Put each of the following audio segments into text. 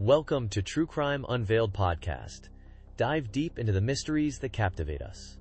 Welcome to TrueCrime Unveiled Podcast. Dive deep into the mysteries that captivate us.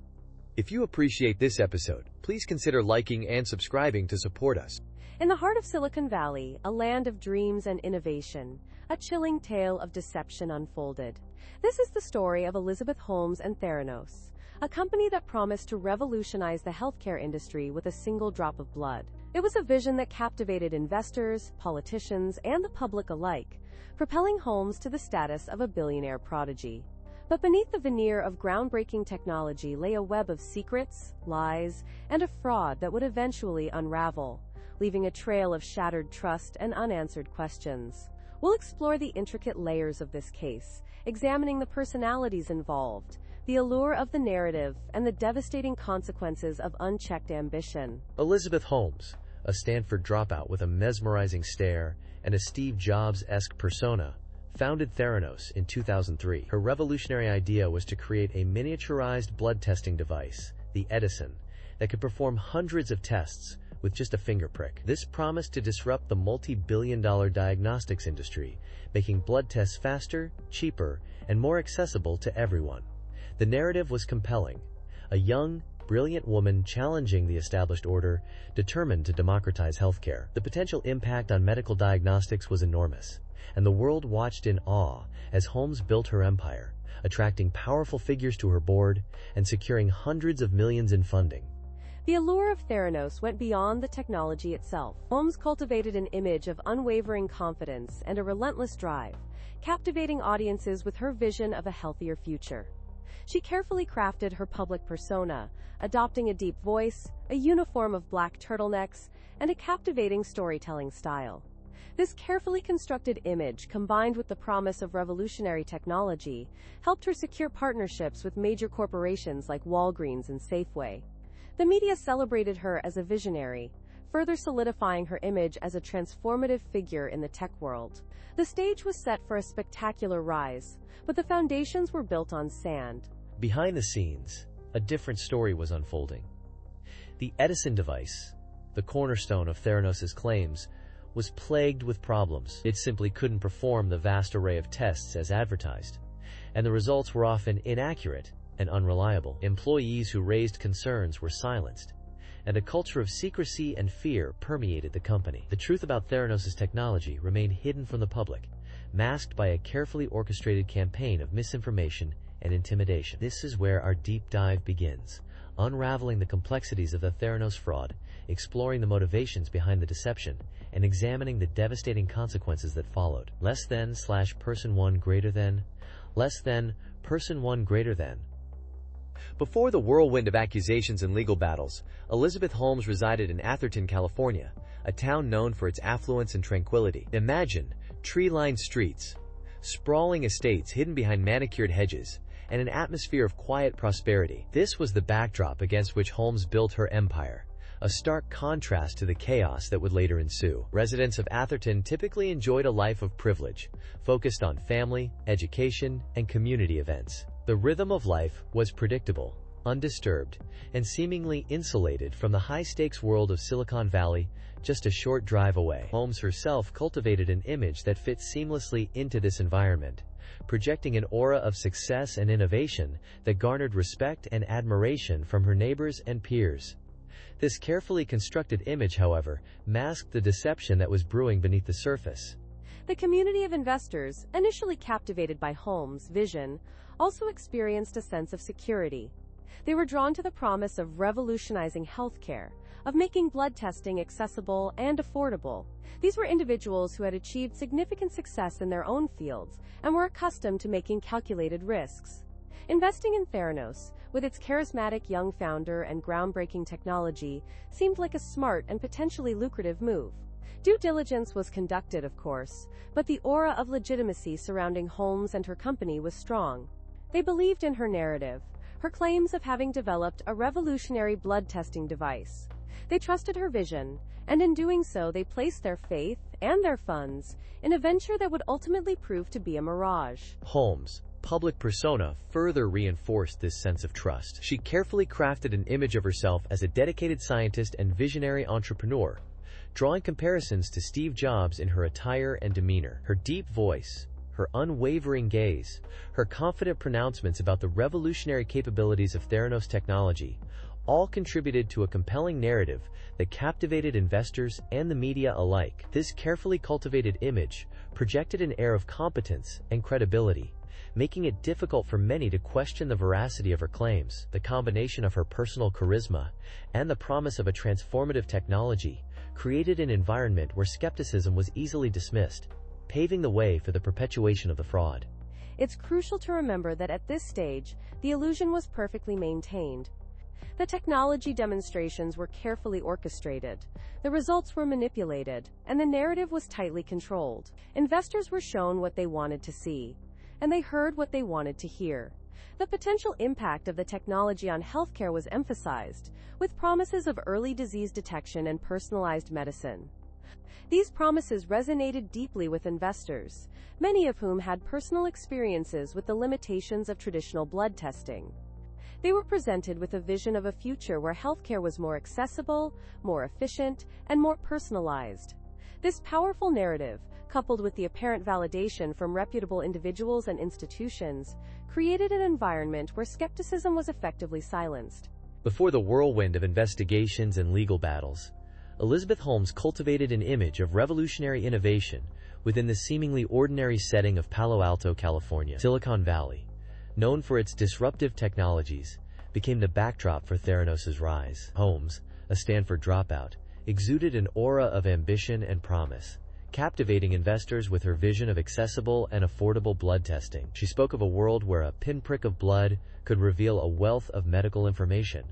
If you appreciate this episode, please consider liking and subscribing to support us. In the heart of Silicon Valley, a land of dreams and innovation, a chilling tale of deception unfolded. This is the story of Elizabeth Holmes and Theranos, a company that promised to revolutionize the healthcare industry with a single drop of blood. It was a vision that captivated investors, politicians, and the public alike, propelling Holmes to the status of a billionaire prodigy. But beneath the veneer of groundbreaking technology lay a web of secrets, lies, and a fraud that would eventually unravel, leaving a trail of shattered trust and unanswered questions. We'll explore the intricate layers of this case, examining the personalities involved, the allure of the narrative, and the devastating consequences of unchecked ambition. Elizabeth Holmes, a Stanford dropout with a mesmerizing stare and a Steve Jobs-esque persona, founded Theranos in 2003. Her revolutionary idea was to create a miniaturized blood testing device, the Edison, that could perform hundreds of tests with just a finger prick. This promised to disrupt the multi-billion-dollar diagnostics industry, making blood tests faster, cheaper, and more accessible to everyone. The narrative was compelling. A young, brilliant woman challenging the established order, determined to democratize healthcare. The potential impact on medical diagnostics was enormous, and the world watched in awe as Holmes built her empire, attracting powerful figures to her board and securing hundreds of millions in funding. The allure of Theranos went beyond the technology itself. Holmes cultivated an image of unwavering confidence and a relentless drive, captivating audiences with her vision of a healthier future. She carefully crafted her public persona, adopting a deep voice, a uniform of black turtlenecks, and a captivating storytelling style. This carefully constructed image, combined with the promise of revolutionary technology, helped her secure partnerships with major corporations like Walgreens and Safeway. The media celebrated her as a visionary, further solidifying her image as a transformative figure in the tech world. The stage was set for a spectacular rise, but the foundations were built on sand. Behind the scenes, a different story was unfolding. The Edison device, the cornerstone of Theranos' claims, was plagued with problems. It simply couldn't perform the vast array of tests as advertised, and the results were often inaccurate and unreliable. Employees who raised concerns were silenced, and a culture of secrecy and fear permeated the company. The truth about Theranos' technology remained hidden from the public, masked by a carefully orchestrated campaign of misinformation and intimidation. This is where our deep dive begins, unraveling the complexities of the Theranos fraud, exploring the motivations behind the deception, and examining the devastating consequences that followed. Less than / person one greater than, less than person one greater than. Before the whirlwind of accusations and legal battles, Elizabeth Holmes resided in Atherton, California, a town known for its affluence and tranquility. Imagine tree-lined streets, sprawling estates hidden behind manicured hedges, and an atmosphere of quiet prosperity. This was the backdrop against which Holmes built her empire, a stark contrast to the chaos that would later ensue. Residents of Atherton typically enjoyed a life of privilege, focused on family, education, and community events. The rhythm of life was predictable, undisturbed, and seemingly insulated from the high-stakes world of Silicon Valley, just a short drive away. Holmes herself cultivated an image that fit seamlessly into this environment, projecting an aura of success and innovation that garnered respect and admiration from her neighbors and peers. This carefully constructed image, however, masked the deception that was brewing beneath the surface. The community of investors, initially captivated by Holmes' vision, also experienced a sense of security. They were drawn to the promise of revolutionizing healthcare, of making blood testing accessible and affordable. These were individuals who had achieved significant success in their own fields and were accustomed to making calculated risks. Investing in Theranos, with its charismatic young founder and groundbreaking technology, seemed like a smart and potentially lucrative move. Due diligence was conducted, of course, but the aura of legitimacy surrounding Holmes and her company was strong. They believed in her narrative, her claims of having developed a revolutionary blood testing device. They trusted her vision, and in doing so they placed their faith and their funds in a venture that would ultimately prove to be a mirage. Holmes' public persona further reinforced this sense of trust. She carefully crafted an image of herself as a dedicated scientist and visionary entrepreneur, drawing comparisons to Steve Jobs in her attire and demeanor. Her deep voice, her unwavering gaze, her confident pronouncements about the revolutionary capabilities of Theranos technology, all contributed to a compelling narrative that captivated investors and the media alike. This carefully cultivated image projected an air of competence and credibility, making it difficult for many to question the veracity of her claims. The combination of her personal charisma and the promise of a transformative technology created an environment where skepticism was easily dismissed, paving the way for the perpetuation of the fraud. It's crucial to remember that at this stage, the illusion was perfectly maintained. The technology demonstrations were carefully orchestrated, the results were manipulated, and the narrative was tightly controlled. Investors were shown what they wanted to see, and they heard what they wanted to hear. The potential impact of the technology on healthcare was emphasized, with promises of early disease detection and personalized medicine. These promises resonated deeply with investors, many of whom had personal experiences with the limitations of traditional blood testing. They were presented with a vision of a future where healthcare was more accessible, more efficient, and more personalized. This powerful narrative, coupled with the apparent validation from reputable individuals and institutions, created an environment where skepticism was effectively silenced. Before the whirlwind of investigations and legal battles, Elizabeth Holmes cultivated an image of revolutionary innovation within the seemingly ordinary setting of Palo Alto, California. Silicon Valley, known for its disruptive technologies, became the backdrop for Theranos' rise. Holmes, a Stanford dropout, exuded an aura of ambition and promise, captivating investors with her vision of accessible and affordable blood testing. She spoke of a world where a pinprick of blood could reveal a wealth of medical information,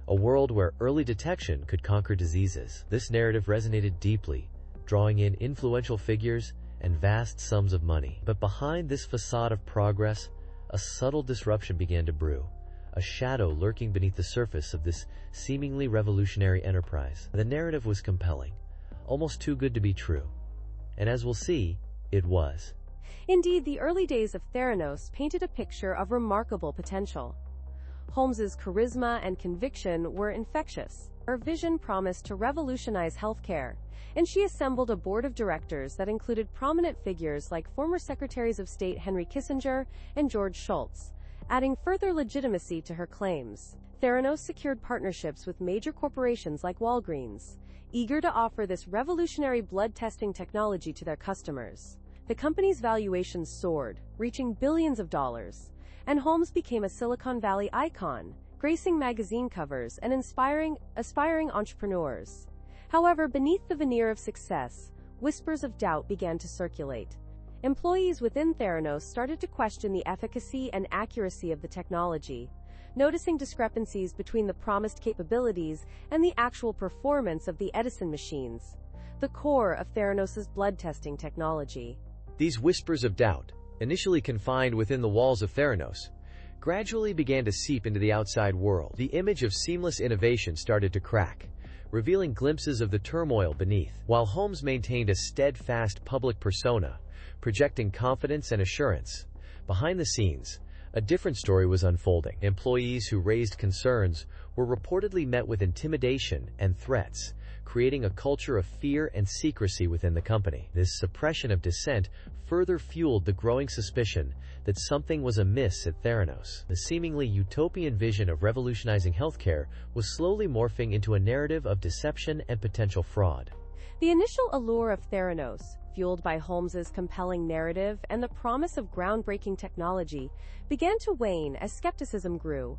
a world where early detection could conquer diseases. This narrative resonated deeply, drawing in influential figures and vast sums of money. But behind this facade of progress, a subtle disruption began to brew, a shadow lurking beneath the surface of this seemingly revolutionary enterprise. The narrative was compelling, almost too good to be true. And as we'll see, it was. Indeed, the early days of Theranos painted a picture of remarkable potential. Holmes's charisma and conviction were infectious. Her vision promised to revolutionize healthcare, and she assembled a board of directors that included prominent figures like former Secretaries of State Henry Kissinger and George Shultz, adding further legitimacy to her claims. Theranos secured partnerships with major corporations like Walgreens, eager to offer this revolutionary blood testing technology to their customers. The company's valuations soared, reaching billions of dollars, and Holmes became a Silicon Valley icon, gracing magazine covers and inspiring aspiring entrepreneurs. However, beneath the veneer of success, whispers of doubt began to circulate. Employees within Theranos started to question the efficacy and accuracy of the technology, noticing discrepancies between the promised capabilities and the actual performance of the Edison machines, the core of Theranos' blood testing technology. These whispers of doubt, initially confined within the walls of Theranos, gradually began to seep into the outside world. The image of seamless innovation started to crack, revealing glimpses of the turmoil beneath. While Holmes maintained a steadfast public persona, projecting confidence and assurance, behind the scenes, a different story was unfolding. Employees who raised concerns were reportedly met with intimidation and threats, creating a culture of fear and secrecy within the company. This suppression of dissent further fueled the growing suspicion that something was amiss at Theranos. The seemingly utopian vision of revolutionizing healthcare was slowly morphing into a narrative of deception and potential fraud. The initial allure of Theranos, fueled by Holmes's compelling narrative and the promise of groundbreaking technology, began to wane as skepticism grew.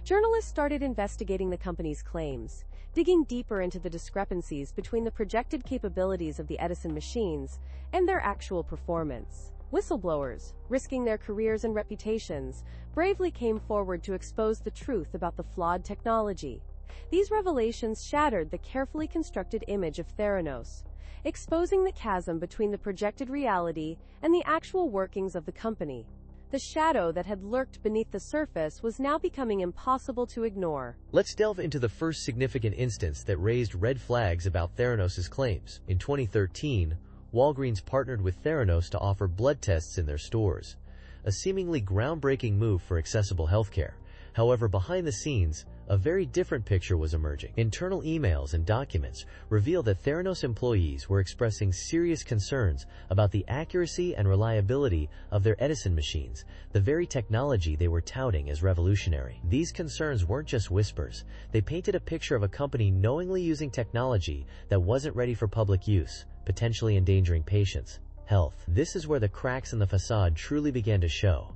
Journalists started investigating the company's claims, digging deeper into the discrepancies between the projected capabilities of the Edison machines and their actual performance. Whistleblowers, risking their careers and reputations, bravely came forward to expose the truth about the flawed technology. These revelations shattered the carefully constructed image of Theranos, exposing the chasm between the projected reality and the actual workings of the company. The shadow that had lurked beneath the surface was now becoming impossible to ignore. Let's delve into the first significant instance that raised red flags about Theranos' claims. In 2013, Walgreens partnered with Theranos to offer blood tests in their stores, a seemingly groundbreaking move for accessible healthcare. However, behind the scenes, a very different picture was emerging. Internal emails and documents revealed that Theranos employees were expressing serious concerns about the accuracy and reliability of their Edison machines, the very technology they were touting as revolutionary. These concerns weren't just whispers. They painted a picture of a company knowingly using technology that wasn't ready for public use, potentially endangering patients' health. This is where the cracks in the facade truly began to show.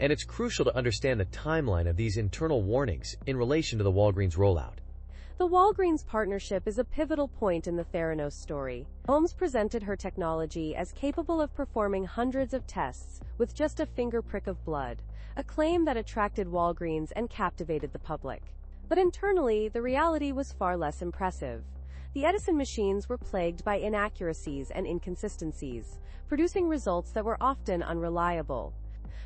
And it's crucial to understand the timeline of these internal warnings in relation to the Walgreens rollout. The Walgreens partnership is a pivotal point in the Theranos story. Holmes presented her technology as capable of performing hundreds of tests with just a finger prick of blood, a claim that attracted Walgreens and captivated the public. But internally, the reality was far less impressive. The Edison machines were plagued by inaccuracies and inconsistencies, producing results that were often unreliable.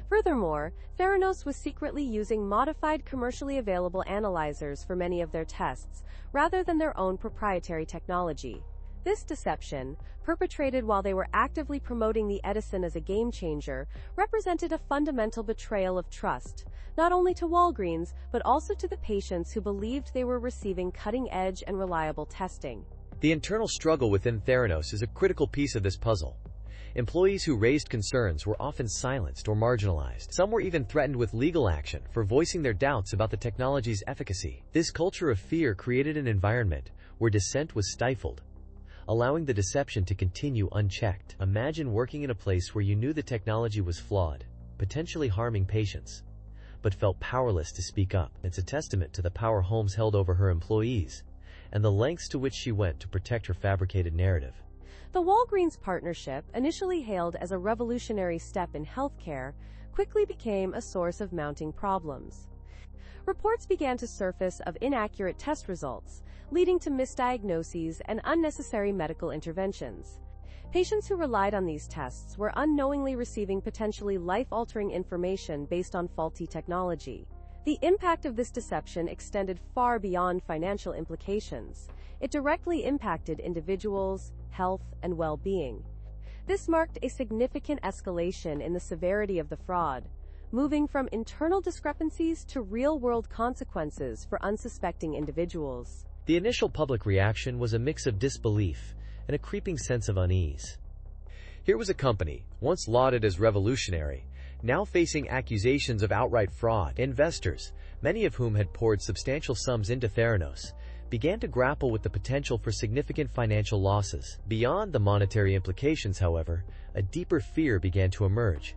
Furthermore, Theranos was secretly using modified commercially available analyzers for many of their tests, rather than their own proprietary technology. This deception, perpetrated while they were actively promoting the Edison as a game-changer, represented a fundamental betrayal of trust, not only to Walgreens, but also to the patients who believed they were receiving cutting-edge and reliable testing. The internal struggle within Theranos is a critical piece of this puzzle. Employees who raised concerns were often silenced or marginalized. Some were even threatened with legal action for voicing their doubts about the technology's efficacy. This culture of fear created an environment where dissent was stifled, allowing the deception to continue unchecked. Imagine working in a place where you knew the technology was flawed, potentially harming patients, but felt powerless to speak up. It's a testament to the power Holmes held over her employees and the lengths to which she went to protect her fabricated narrative. The Walgreens partnership, initially hailed as a revolutionary step in healthcare, quickly became a source of mounting problems. Reports began to surface of inaccurate test results, leading to misdiagnoses and unnecessary medical interventions. Patients who relied on these tests were unknowingly receiving potentially life-altering information based on faulty technology. The impact of this deception extended far beyond financial implications. It directly impacted individuals' health, and well-being. This marked a significant escalation in the severity of the fraud, moving from internal discrepancies to real-world consequences for unsuspecting individuals. The initial public reaction was a mix of disbelief and a creeping sense of unease. Here was a company, once lauded as revolutionary, now facing accusations of outright fraud. Investors, many of whom had poured substantial sums into Theranos, began to grapple with the potential for significant financial losses. Beyond the monetary implications, however, a deeper fear began to emerge.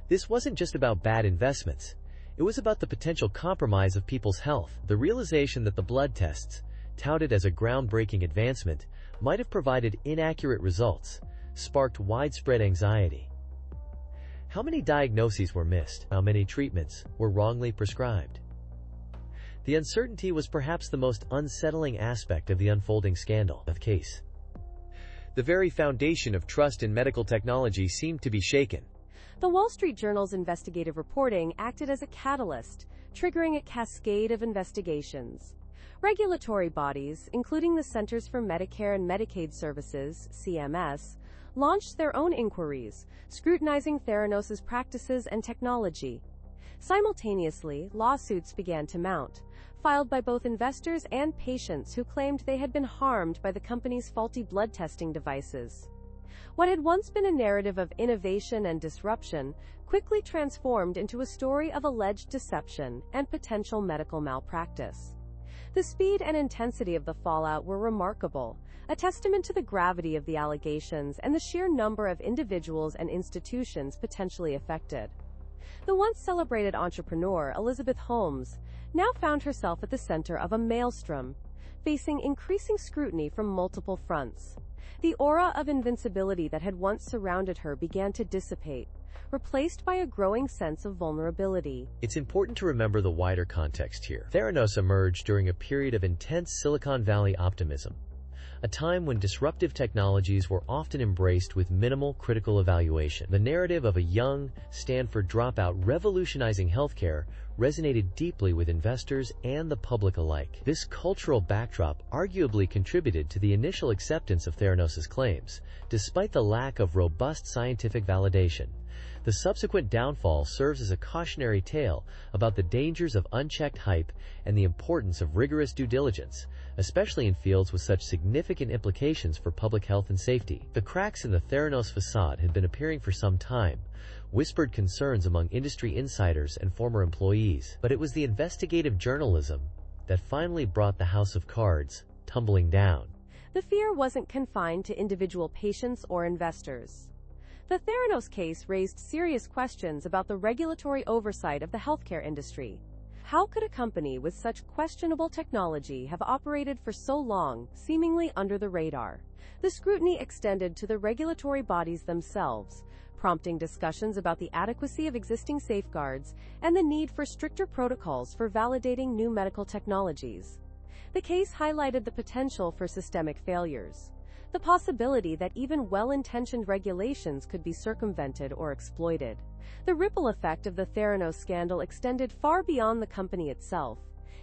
This wasn't just about bad investments. It was about the potential compromise of people's health. The realization that the blood tests, touted as a groundbreaking advancement, might have provided inaccurate results, sparked widespread anxiety. How many diagnoses were missed? How many treatments were wrongly prescribed? The uncertainty was perhaps the most unsettling aspect of the unfolding scandal of case. The very foundation of trust in medical technology seemed to be shaken. The Wall Street Journal's investigative reporting acted as a catalyst, triggering a cascade of investigations. Regulatory bodies, including the Centers for Medicare and Medicaid Services, CMS, launched their own inquiries, scrutinizing Theranos' practices and technology. Simultaneously, lawsuits began to mount, filed by both investors and patients who claimed they had been harmed by the company's faulty blood testing devices. What had once been a narrative of innovation and disruption quickly transformed into a story of alleged deception and potential medical malpractice. The speed and intensity of the fallout were remarkable, a testament to the gravity of the allegations and the sheer number of individuals and institutions potentially affected. The once celebrated entrepreneur, Elizabeth Holmes, now found herself at the center of a maelstrom, facing increasing scrutiny from multiple fronts. The aura of invincibility that had once surrounded her began to dissipate, replaced by a growing sense of vulnerability. It's important to remember the wider context here. Theranos emerged during a period of intense Silicon Valley optimism, a time when disruptive technologies were often embraced with minimal critical evaluation. The narrative of a young Stanford dropout revolutionizing healthcare resonated deeply with investors and the public alike. This cultural backdrop arguably contributed to the initial acceptance of Theranos' claims, despite the lack of robust scientific validation. The subsequent downfall serves as a cautionary tale about the dangers of unchecked hype and the importance of rigorous due diligence, especially in fields with such significant implications for public health and safety. The cracks in the Theranos facade had been appearing for some time, whispered concerns among industry insiders and former employees. But it was the investigative journalism that finally brought the house of cards tumbling down. The fear wasn't confined to individual patients or investors. The Theranos case raised serious questions about the regulatory oversight of the healthcare industry. How could a company with such questionable technology have operated for so long, seemingly under the radar? The scrutiny extended to the regulatory bodies themselves, prompting discussions about the adequacy of existing safeguards and the need for stricter protocols for validating new medical technologies. The case highlighted the potential for systemic failures, the possibility that even well-intentioned regulations could be circumvented or exploited. The ripple effect of the Theranos scandal extended far beyond the company itself,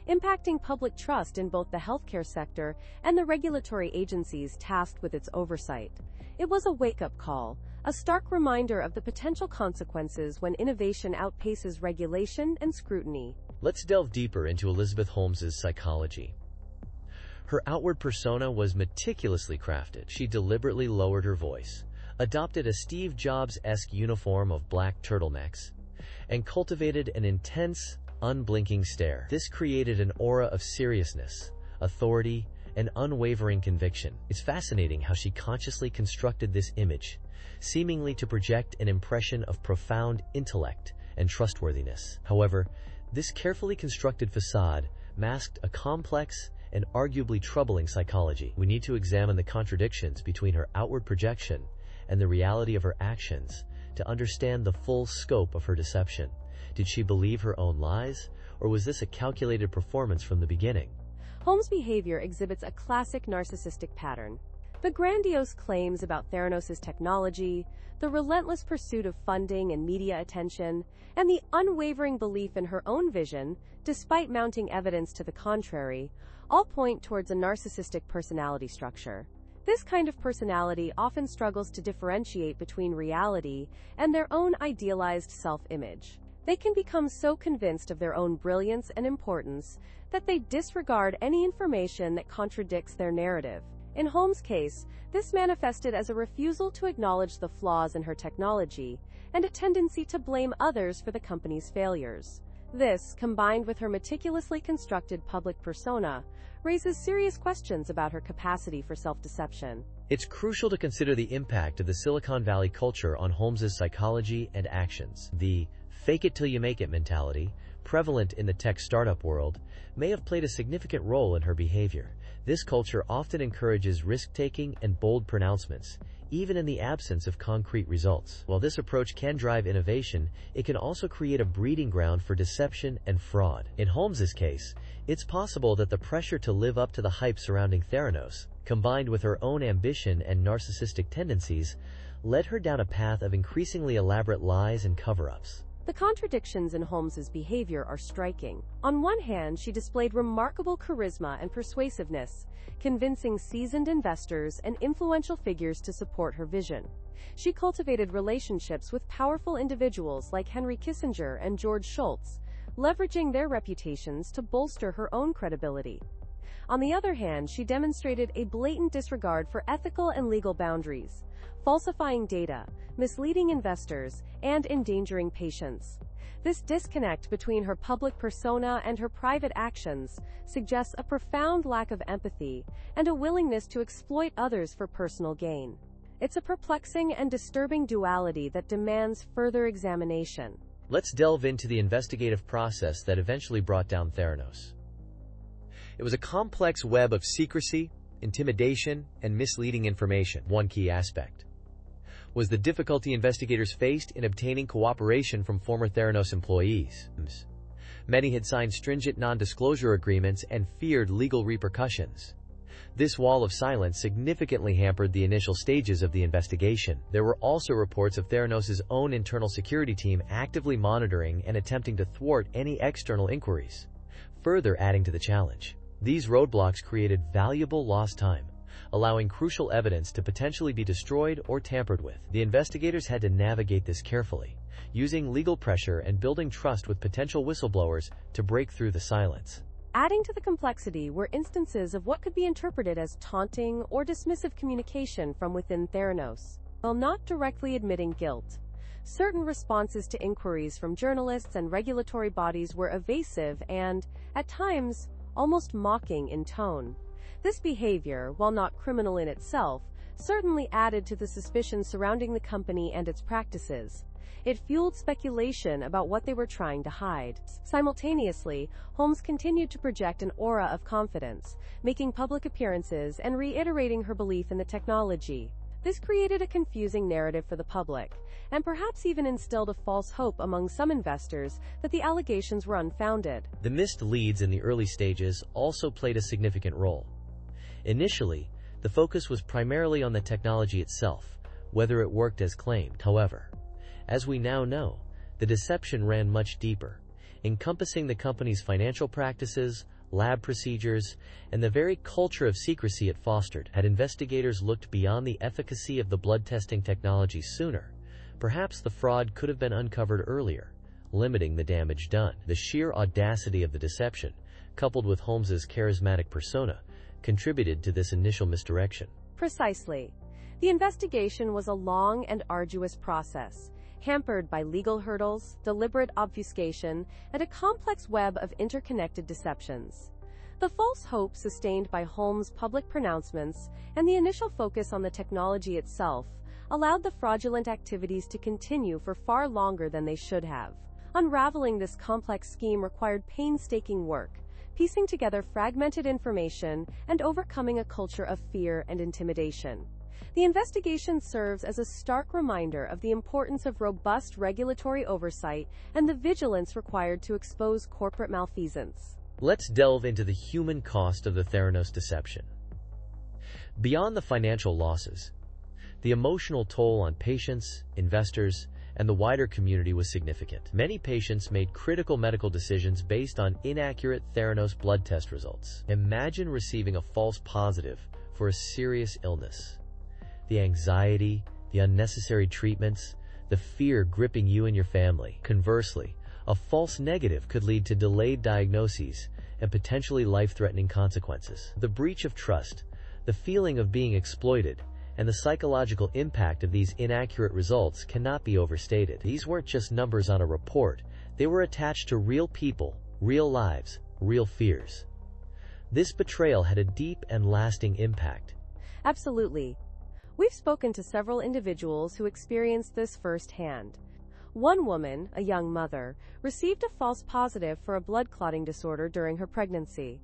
impacting public trust in both the healthcare sector and the regulatory agencies tasked with its oversight. It was a wake-up call, a stark reminder of the potential consequences when innovation outpaces regulation and scrutiny. Let's delve deeper into Elizabeth Holmes's psychology. Her outward persona was meticulously crafted. She deliberately lowered her voice, adopted a Steve Jobs-esque uniform of black turtlenecks, and cultivated an intense, unblinking stare. This created an aura of seriousness, authority, and unwavering conviction. It's fascinating how she consciously constructed this image, seemingly to project an impression of profound intellect and trustworthiness. However, this carefully constructed facade masked a complex and arguably troubling psychology. We need to examine the contradictions between her outward projection and the reality of her actions to understand the full scope of her deception. Did she believe her own lies, or was this a calculated performance from the beginning? Holmes' behavior exhibits a classic narcissistic pattern. The grandiose claims about Theranos' technology, the relentless pursuit of funding and media attention, and the unwavering belief in her own vision, despite mounting evidence to the contrary, all point towards a narcissistic personality structure. This kind of personality often struggles to differentiate between reality and their own idealized self-image. They can become so convinced of their own brilliance and importance that they disregard any information that contradicts their narrative. In Holmes' case, this manifested as a refusal to acknowledge the flaws in her technology and a tendency to blame others for the company's failures. This, combined with her meticulously constructed public persona, raises serious questions about her capacity for self-deception. It's crucial to consider the impact of the Silicon Valley culture on Holmes's psychology and actions. The fake-it-till-you-make-it mentality, prevalent in the tech startup world, may have played a significant role in her behavior. This culture often encourages risk-taking and bold pronouncements, even in the absence of concrete results. While this approach can drive innovation, it can also create a breeding ground for deception and fraud. In Holmes's case, it's possible that the pressure to live up to the hype surrounding Theranos, combined with her own ambition and narcissistic tendencies, led her down a path of increasingly elaborate lies and cover-ups. The contradictions in Holmes's behavior are striking. On one hand, she displayed remarkable charisma and persuasiveness, convincing seasoned investors and influential figures to support her vision. She cultivated relationships with powerful individuals like Henry Kissinger and George Shultz, leveraging their reputations to bolster her own credibility. On the other hand, she demonstrated a blatant disregard for ethical and legal boundaries, falsifying data, misleading investors, and endangering patients. This disconnect between her public persona and her private actions suggests a profound lack of empathy and a willingness to exploit others for personal gain. It's a perplexing and disturbing duality that demands further examination. Let's delve into the investigative process that eventually brought down Theranos. It was a complex web of secrecy, intimidation, and misleading information. One key aspect was the difficulty investigators faced in obtaining cooperation from former Theranos employees. Many had signed stringent non-disclosure agreements and feared legal repercussions. This wall of silence significantly hampered the initial stages of the investigation. There were also reports of Theranos' own internal security team actively monitoring and attempting to thwart any external inquiries, further adding to the challenge. These roadblocks created valuable lost time, allowing crucial evidence to potentially be destroyed or tampered with. The investigators had to navigate this carefully, using legal pressure and building trust with potential whistleblowers to break through the silence. Adding to the complexity were instances of what could be interpreted as taunting or dismissive communication from within Theranos. While not directly admitting guilt, certain responses to inquiries from journalists and regulatory bodies were evasive and, at times, almost mocking in tone. This behavior, while not criminal in itself, certainly added to the suspicion surrounding the company and its practices. It fueled speculation about what they were trying to hide. Simultaneously, Holmes continued to project an aura of confidence, making public appearances and reiterating her belief in the technology. This created a confusing narrative for the public, and perhaps even instilled a false hope among some investors that the allegations were unfounded. The missed leads in the early stages also played a significant role. Initially, the focus was primarily on the technology itself, whether it worked as claimed. However, as we now know, the deception ran much deeper, encompassing the company's financial practices, lab procedures, and the very culture of secrecy it fostered. Had investigators looked beyond the efficacy of the blood testing technology sooner, perhaps the fraud could have been uncovered earlier, limiting the damage done. The sheer audacity of the deception, coupled with Holmes's charismatic persona, contributed to this initial misdirection. Precisely. The investigation was a long and arduous process, hampered by legal hurdles, deliberate obfuscation, and a complex web of interconnected deceptions. The false hope sustained by Holmes' public pronouncements and the initial focus on the technology itself allowed the fraudulent activities to continue for far longer than they should have. Unraveling this complex scheme required painstaking work, piecing together fragmented information and overcoming a culture of fear and intimidation. The investigation serves as a stark reminder of the importance of robust regulatory oversight and the vigilance required to expose corporate malfeasance. Let's delve into the human cost of the Theranos deception. Beyond the financial losses, the emotional toll on patients, investors, and the wider community was significant. Many patients made critical medical decisions based on inaccurate Theranos blood test results. Imagine receiving a false positive for a serious illness. The anxiety, the unnecessary treatments, the fear gripping you and your family. Conversely, a false negative could lead to delayed diagnoses and potentially life-threatening consequences. The breach of trust, the feeling of being exploited, and the psychological impact of these inaccurate results cannot be overstated. These weren't just numbers on a report. They were attached to real people, real lives, real fears. This betrayal had a deep and lasting impact. Absolutely. We've spoken to several individuals who experienced this firsthand. One woman, a young mother, received a false positive for a blood clotting disorder during her pregnancy.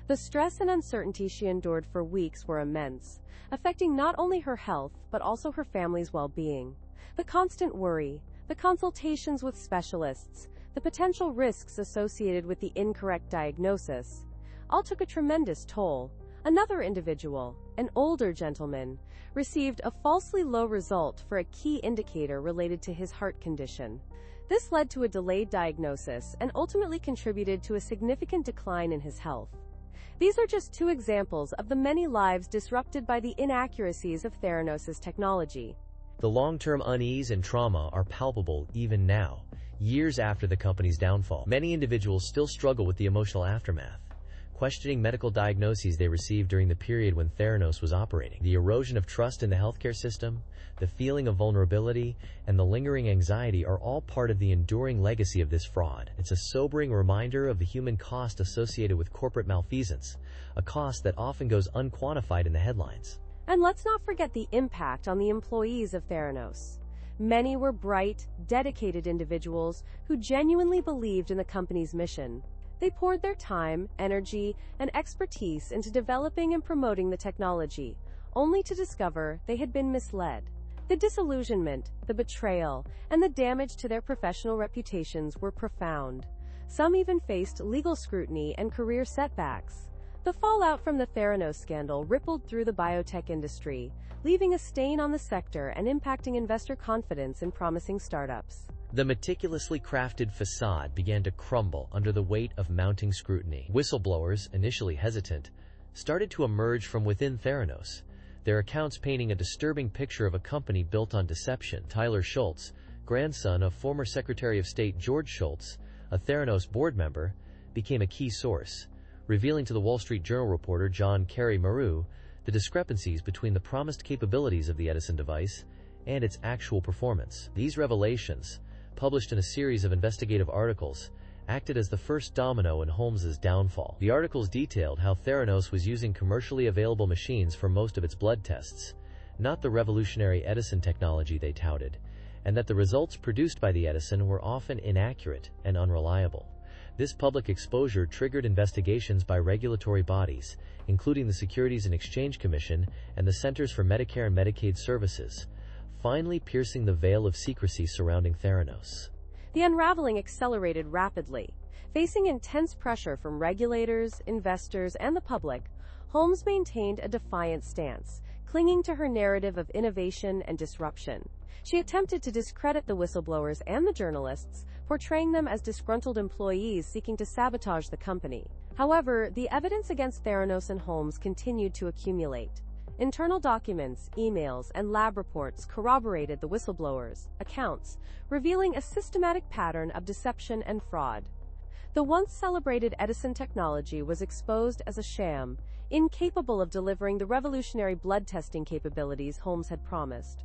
The stress and uncertainty she endured for weeks were immense, affecting not only her health but also her family's well-being. The constant worry, the consultations with specialists, the potential risks associated with the incorrect diagnosis, all took a tremendous toll. Another individual, an older gentleman, received a falsely low result for a key indicator related to his heart condition. This led to a delayed diagnosis and ultimately contributed to a significant decline in his health. These are just two examples of the many lives disrupted by the inaccuracies of Theranos' technology. The long-term unease and trauma are palpable even now, years after the company's downfall. Many individuals still struggle with the emotional aftermath, questioning medical diagnoses they received during the period when Theranos was operating. The erosion of trust in the healthcare system, the feeling of vulnerability, and the lingering anxiety are all part of the enduring legacy of this fraud. It's a sobering reminder of the human cost associated with corporate malfeasance, a cost that often goes unquantified in the headlines. And let's not forget the impact on the employees of Theranos. Many were bright, dedicated individuals who genuinely believed in the company's mission. They poured their time, energy, and expertise into developing and promoting the technology, only to discover they had been misled. The disillusionment, the betrayal, and the damage to their professional reputations were profound. Some even faced legal scrutiny and career setbacks. The fallout from the Theranos scandal rippled through the biotech industry, leaving a stain on the sector and impacting investor confidence in promising startups. The meticulously crafted facade began to crumble under the weight of mounting scrutiny. Whistleblowers, initially hesitant, started to emerge from within Theranos, their accounts painting a disturbing picture of a company built on deception. Tyler Shultz, grandson of former Secretary of State George Shultz, a Theranos board member, became a key source, revealing to the Wall Street Journal reporter John Kerry Maru the discrepancies between the promised capabilities of the Edison device and its actual performance. These revelations, published in a series of investigative articles, acted as the first domino in Holmes's downfall. The articles detailed how Theranos was using commercially available machines for most of its blood tests, not the revolutionary Edison technology they touted, and that the results produced by the Edison were often inaccurate and unreliable. This public exposure triggered investigations by regulatory bodies, including the Securities and Exchange Commission and the Centers for Medicare and Medicaid Services, finally piercing the veil of secrecy surrounding Theranos. The unraveling accelerated rapidly. Facing intense pressure from regulators, investors, and the public, Holmes maintained a defiant stance, clinging to her narrative of innovation and disruption. She attempted to discredit the whistleblowers and the journalists, portraying them as disgruntled employees seeking to sabotage the company. However, the evidence against Theranos and Holmes continued to accumulate. Internal documents, emails, and lab reports corroborated the whistleblowers' accounts, revealing a systematic pattern of deception and fraud. The once celebrated Edison technology was exposed as a sham, incapable of delivering the revolutionary blood testing capabilities Holmes had promised.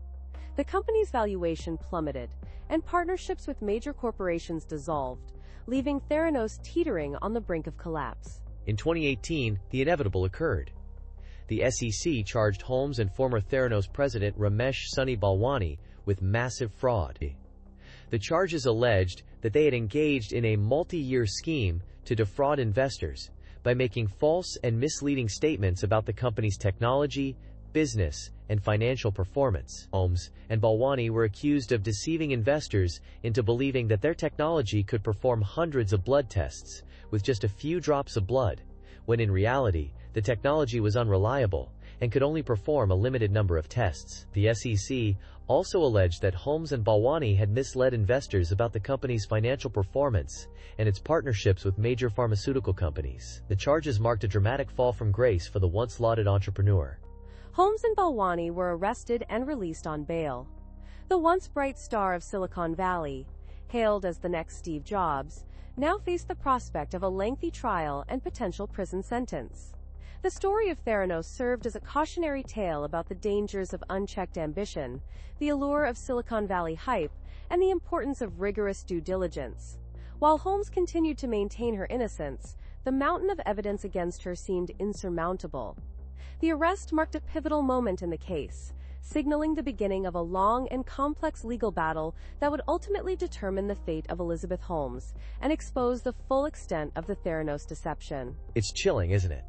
The company's valuation plummeted, and partnerships with major corporations dissolved, leaving Theranos teetering on the brink of collapse. In 2018, the inevitable occurred. The SEC charged Holmes and former Theranos president Ramesh Sunny Balwani with massive fraud. The charges alleged that they had engaged in a multi-year scheme to defraud investors by making false and misleading statements about the company's technology, business, and financial performance. Holmes and Balwani were accused of deceiving investors into believing that their technology could perform hundreds of blood tests with just a few drops of blood, when in reality, the technology was unreliable and could only perform a limited number of tests. The SEC also alleged that Holmes and Balwani had misled investors about the company's financial performance and its partnerships with major pharmaceutical companies. The charges marked a dramatic fall from grace for the once lauded entrepreneur. Holmes and Balwani were arrested and released on bail. The once bright star of Silicon Valley, hailed as the next Steve Jobs, now faced the prospect of a lengthy trial and potential prison sentence. The story of Theranos served as a cautionary tale about the dangers of unchecked ambition, the allure of Silicon Valley hype, and the importance of rigorous due diligence. While Holmes continued to maintain her innocence, the mountain of evidence against her seemed insurmountable. The arrest marked a pivotal moment in the case, signaling the beginning of a long and complex legal battle that would ultimately determine the fate of Elizabeth Holmes and expose the full extent of the Theranos deception. It's chilling, isn't it?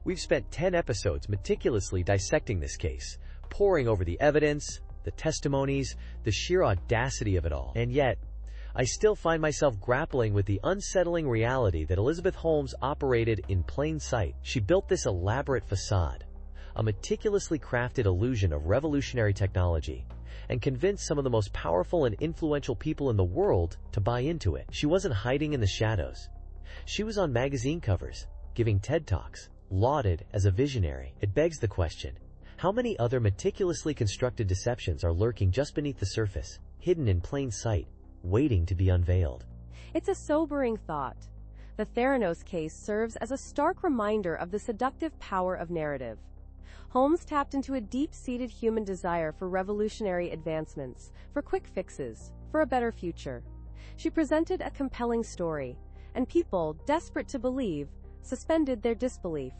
We've spent 10 episodes meticulously dissecting this case, poring over the evidence, the testimonies, the sheer audacity of it all. And yet, I still find myself grappling with the unsettling reality that Elizabeth Holmes operated in plain sight. She built this elaborate facade, a meticulously crafted illusion of revolutionary technology, and convinced some of the most powerful and influential people in the world to buy into it. She wasn't hiding in the shadows. She was on magazine covers, giving TED Talks, lauded as a visionary. It begs the question, how many other meticulously constructed deceptions are lurking just beneath the surface, hidden in plain sight, waiting to be unveiled? It's a sobering thought. The Theranos case serves as a stark reminder of the seductive power of narrative. Holmes tapped into a deep-seated human desire for revolutionary advancements, for quick fixes, for a better future. She presented a compelling story, and people, desperate to believe, suspended their disbelief.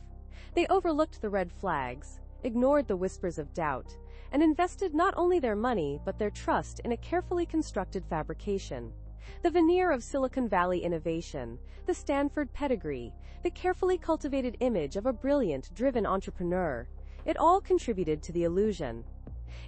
They overlooked the red flags, ignored the whispers of doubt, and invested not only their money but their trust in a carefully constructed fabrication. The veneer of Silicon Valley innovation, the Stanford pedigree, the carefully cultivated image of a brilliant, driven entrepreneur, it all contributed to the illusion.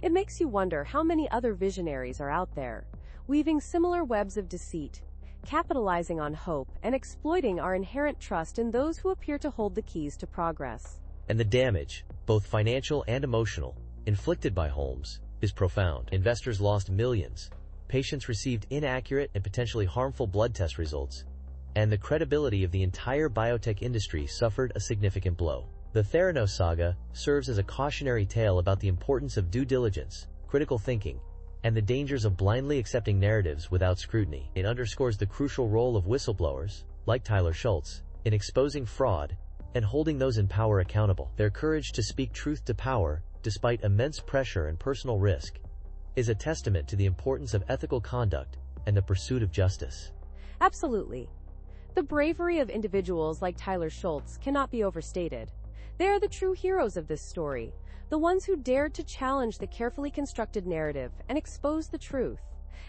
It makes you wonder how many other visionaries are out there, weaving similar webs of deceit, capitalizing on hope and exploiting our inherent trust in those who appear to hold the keys to progress. And the damage, both financial and emotional, inflicted by Holmes is profound. Investors lost millions, patients received inaccurate and potentially harmful blood test results, and the credibility of the entire biotech industry suffered a significant blow. The Theranos saga serves as a cautionary tale about the importance of due diligence, critical thinking, and the dangers of blindly accepting narratives without scrutiny. It underscores the crucial role of whistleblowers, like Tyler Schultz, in exposing fraud and holding those in power accountable. Their courage to speak truth to power, despite immense pressure and personal risk, is a testament to the importance of ethical conduct and the pursuit of justice. Absolutely. The bravery of individuals like Tyler Schultz cannot be overstated. They are the true heroes of this story, the ones who dared to challenge the carefully constructed narrative and expose the truth.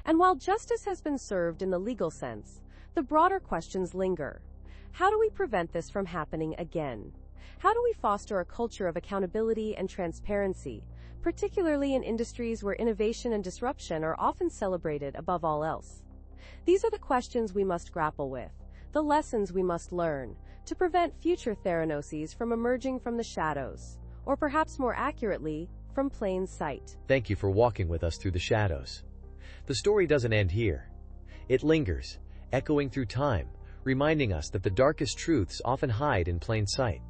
And while justice has been served in the legal sense, the broader questions linger. How do we prevent this from happening again? How do we foster a culture of accountability and transparency, particularly in industries where innovation and disruption are often celebrated above all else? These are the questions we must grapple with, the lessons we must learn, to prevent future Theranoses from emerging from the shadows, or perhaps more accurately, from plain sight. Thank you for walking with us through the shadows. The story doesn't end here. It lingers, echoing through time, reminding us that the darkest truths often hide in plain sight.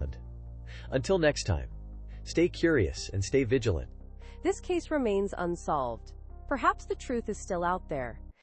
Until next time, stay curious and stay vigilant. This case remains unsolved. Perhaps the truth is still out there,